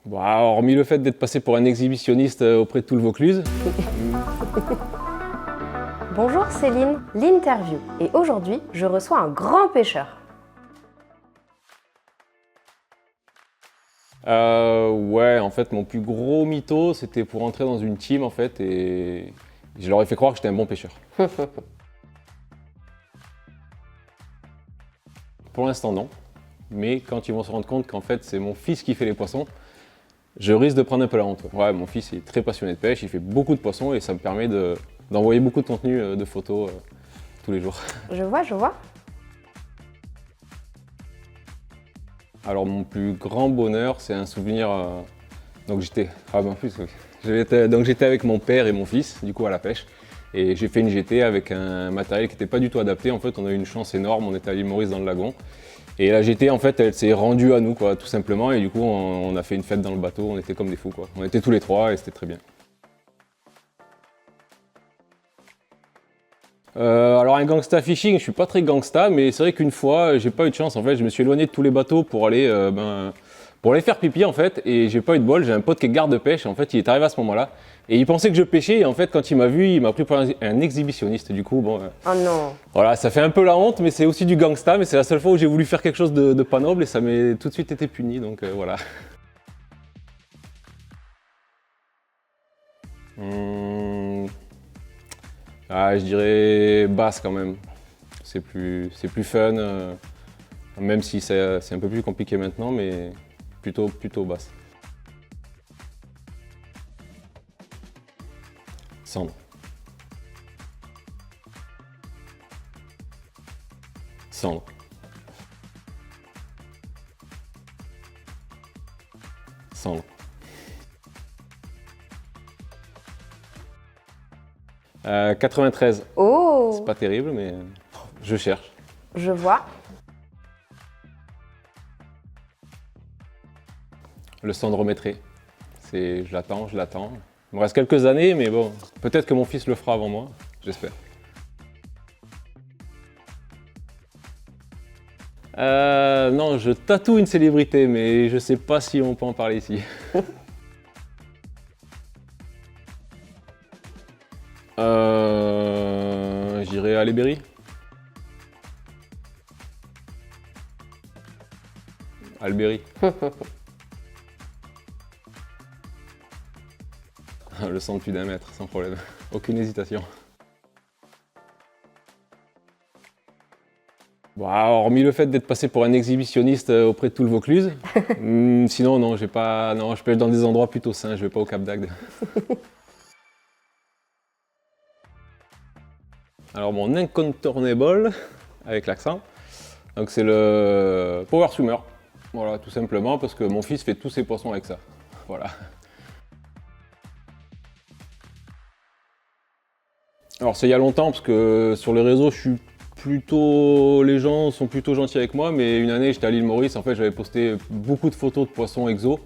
Bah, hormis le fait d'être passé pour un exhibitionniste auprès de tout le Vaucluse. Bonjour Céline, l'interview. Et aujourd'hui, je reçois un grand pêcheur. Ouais, en fait, mon plus gros mytho, c'était pour entrer dans une team, en fait, et je leur ai fait croire que j'étais un bon pêcheur. Pour l'instant, non. Mais quand ils vont se rendre compte qu'en fait, c'est mon fils qui fait les poissons, je risque de prendre un peu la honte. Ouais, mon fils est très passionné de pêche, il fait beaucoup de poissons et ça me permet d'envoyer beaucoup de contenu, de photos tous les jours. Je vois. Alors, mon plus grand bonheur, c'est un souvenir. Donc, j'étais. Ah, ben, en plus, oui. Donc, j'étais avec mon père et mon fils, du coup, à la pêche. Et j'ai fait une GT avec un matériel qui n'était pas du tout adapté. En fait, on a eu une chance énorme. On était à l'île Maurice dans le lagon. Et la GT, en fait, elle s'est rendue à nous, quoi, tout simplement. Et du coup, on a fait une fête dans le bateau. On était comme des fous, quoi. On était tous les trois et c'était très bien. Alors un gangsta fishing, je suis pas très gangsta, mais c'est vrai qu'une fois, j'ai pas eu de chance. En fait, je me suis éloigné de tous les bateaux pour aller faire pipi en fait, et j'ai pas eu de bol. J'ai un pote qui est garde de pêche. En fait, il est arrivé à ce moment-là, et il pensait que je pêchais. Et en fait, quand il m'a vu, il m'a pris pour un exhibitionniste. Du coup, bon, Oh non. voilà, ça fait un peu la honte, mais c'est aussi du gangsta. Mais c'est la seule fois où j'ai voulu faire quelque chose de pas noble, et ça m'est tout de suite été puni. Donc voilà. Hum, Ah, je dirais basse quand même. C'est plus fun, même si c'est un peu plus compliqué maintenant, mais plutôt basse. Cendre. Cendre. Cendre. 93. Oh, C'est pas terrible, mais je cherche. je vois. Le cendrométré. Je l'attends. Il me reste quelques années, mais bon, peut-être que mon fils le fera avant moi, j'espère. Non, je tatoue une célébrité, mais je sais pas si on peut en parler ici. J'irai à Léberry. Albéry. Le centre plus d'1 mètre, sans problème. Aucune hésitation. Bon, hormis le fait d'être passé pour un exhibitionniste auprès de tout le Vaucluse, sinon non, non, je pêche dans des endroits plutôt sains, je vais pas au Cap d'Agde. Alors mon incontournable, avec l'accent, donc c'est le Power Swimmer. Voilà, tout simplement parce que mon fils fait tous ses poissons avec ça. Voilà. Alors c'est il y a longtemps parce que sur les réseaux les gens sont plutôt gentils avec moi, mais une année j'étais à l'île Maurice, en fait j'avais posté beaucoup de photos de poissons exo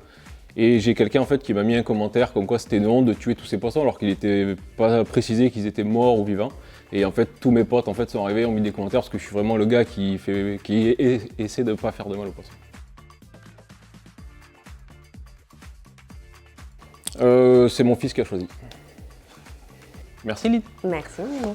et j'ai quelqu'un en fait qui m'a mis un commentaire comme quoi c'était une honte de tuer tous ces poissons alors qu'il n'était pas précisé qu'ils étaient morts ou vivants. Et en fait tous mes potes en fait sont arrivés et ont mis des commentaires parce que je suis vraiment le gars qui essaie de ne pas faire de mal aux poissons. C'est mon fils qui a choisi. Merci Lyd. Merci Mimi.